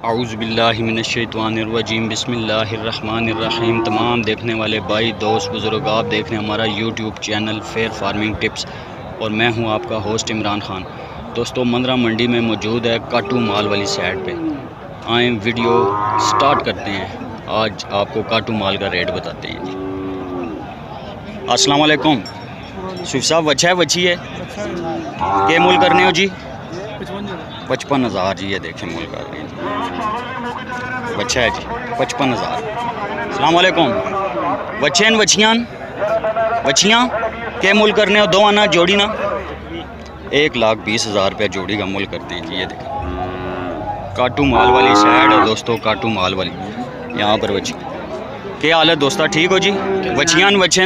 औज़ुबिल्लाहिमिनश्शैतानिर्रजीम बिस्मिल्लाहिर्रहमानिर्रहीम। तमाम देखने वाले भाई दोस्त बुज़ुर्ग, आप देख रहे हैं हमारा YouTube channel fair farming tips और मैं हूं आपका होस्ट इमरान खान। दोस्तों, मंदरा मंडी में मौजूद है काटू माल वाली साइड पे। आए वीडियो स्टार्ट करते हैं। आज आपको काटू माल का रेट बताते हैं जी। अस्सलाम वालेकुम शिफ साहब, अच्छा है बच्ची है के मूल करने हो जी? 55,000 जी। ये देखें मूल कर रही है, बच्चा है जी 55,000। अस्सलाम वालेकुम। बच्चे बच्चियाँ के मूल करने हो? दो आना जोड़ी ना 1,20,000 रुपया जोड़ी का मूल करते हैं जी। ये देखें काटू माल वाली साइड है दोस्तों, काटू माल वाली यहाँ पर बच्ची। क्या हाल है दोस्ता, ठीक हो जी? बच्चियाँ बच्चे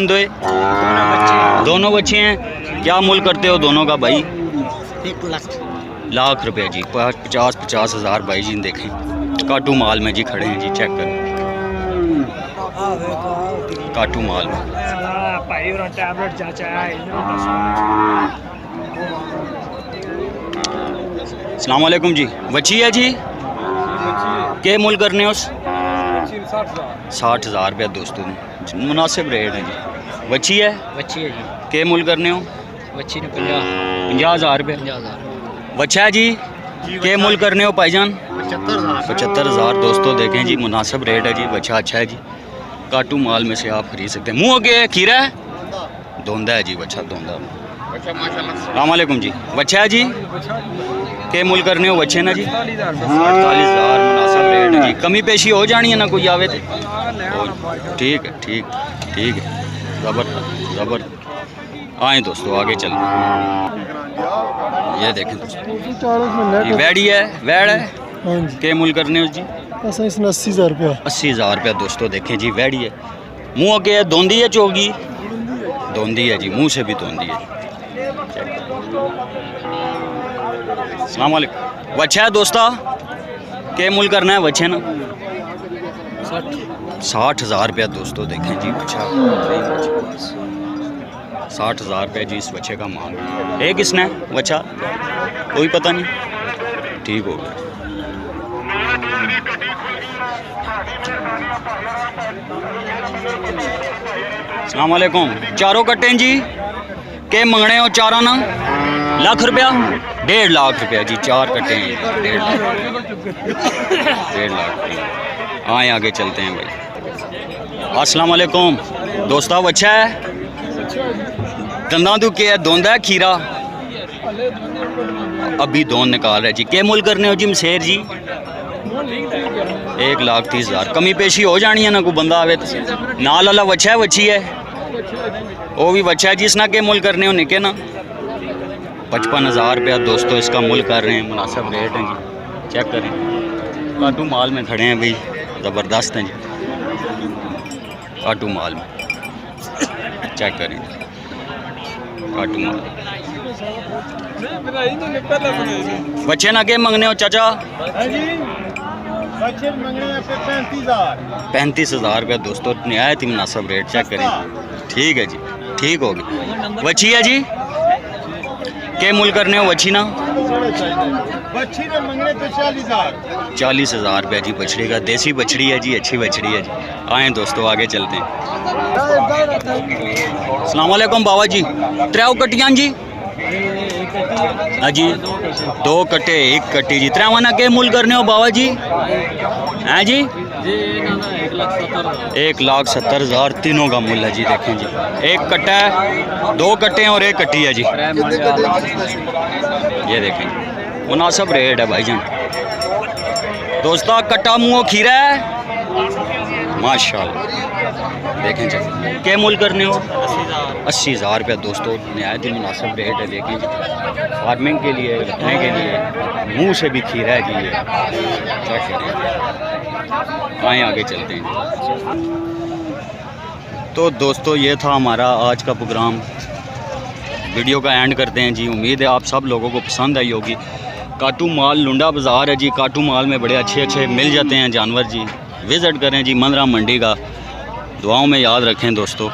दोनों बच्चे हैं। क्या मूल करते हो दोनों का भाई? 1,00,000 रुपये जी। 50,000 भाई जी। देखें काटू माल में जी खड़े हैं जी, चेक करें काटू माल में। अस्सलाम वालेकुम जी। बच्ची है जी के मूल करने हो? 60,000 रुपया दोस्तों, मुनासिब रेट है जी। बच्ची है जी के मूल करने हो? बच्ची ने 50,000 रुपये। बच्चा है जी के मूल करने हो भाईजान? 75,000 दोस्तों। देखें जी मुनासिब रेट है जी। बच्चा अच्छा है जी, काटू माल में से आप खरीद सकते हैं। मुँह के खीरा है, धोंदा है जी बच्चा, धोंदा। अस्सलाम वालेकुम जी। बच्चा है जी के मूल करने हो? बच्चे ना जी 48,000 मुनासिब रेट है जी। कमी पेशी हो जानी है ना, कोई आवे तो ठीक है, ठीक है। ज़बर आए दोस्तों, आगे चल। ये देखें दोस्तों, ये वैड़ी है, वैड़ है के मूल करने हो जी? 80,000 रुपया। 80,000 रुपया दोस्तों। देखें जी वैड़ी है। मुँह के है, धोंदी है, चोगी धोंदी है जी, मुँह से भी धोंदी है। अस्सलाम वालेकुम। बच्चा है दोस्ता के मूल करना है? बच्चे ना 60,000 रुपया दोस्तों। देखें जी बच्चा 60,000 रुपया जी इस बच्चे का मांग है। किसने बच्चा कोई पता नहीं, ठीक हो गया। अस्सलाम वालेकुम। चारों कट्टे जी के मंगने हो? चारा ना 1,00,000 रुपया, 1.5 लाख रुपया जी। 4 कट्टे हैं, 1.5 लाख। आए आगे चलते हैं भाई। अस्सलाम वालेकुम दोस्ता। बच्चा है दंदा दू के है, धोंदा है खीरा अभी दोन निकाल रहे जी। के मूल करने हो जी मसेर जी? 1,30,000। कमी पेशी हो जानी है ना, कोई बंदा आवे तो। नाल वाला बच्चा है, बच्ची है वो भी बच्चा है जी। इसना के मूल करने हो? निके ना 55,000 रुपया दोस्तों इसका मूल कर रहे हैं। मुनासिब रेट है जी, चेक करें। काटू माल में खड़े हैं भाई, ज़बरदस्त हैं जी काटू माल में, चेक करें काटू माल। बच्चे ना के मंगने हो चाचा? 35,000 रुपया दोस्तों, नहायत ही मुनासिब रेट, चेक करें। ठीक है जी, ठीक होगी। बच्ची है जी के मूल करने हो? बच्ची ना 40,000 रुपया जी बछड़ी का। देसी बछड़ी है जी, अच्छी बछड़ी है जी। आए दोस्तों आगे चलते हैं। अस्सलाम वालेकुम बाबा जी। 3 कट्टियाँ जी? हाँ जी 2 कट्टे 1 कट्टी जी। 3 के मूल करने हो बाबा जी? हैं जी 1,70,000 तीनों का मूल है जी। देखें जी 1 कट्टा है, 2 कट्टे हैं और 1 कट्टी है जी। ये देखें मुनासिब रेट है भाईजान। दोस्तों कट्टा मुँह खीरा है माशाल्लाह। देखें जी के मूल करने हो? 80,000 रुपया दोस्तों, नहायत ही मुनासिब रेट है। देखें जी फार्मिंग के लिए, रखने के लिए, मुंह से भी खीरा है जी। ये चेक करें। आए आगे चलते हैं। तो दोस्तों ये था हमारा आज का प्रोग्राम। वीडियो का एंड करते हैं जी। उम्मीद है आप सब लोगों को पसंद आई होगी। काटू माल लुंडा बाज़ार है जी। काटू माल में बड़े अच्छे मिल जाते हैं जानवर जी। विज़िट करें जी मंदरा मंडी का। दुआओं में याद रखें दोस्तों,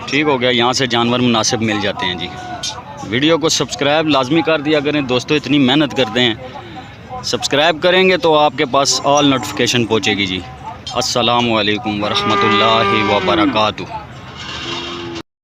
ठीक हो गया। यहाँ से जानवर मुनासिब मिल जाते हैं जी। वीडियो को सब्सक्राइब लाजमी कर दिया करें दोस्तों, इतनी मेहनत करते हैं सब्सक्राइब करेंगे तो आपके पास ऑल नोटिफिकेशन पहुँचेगी जी। अस्सलामु अलैकुम वरहमतुल्लाहि वबरकातुहू।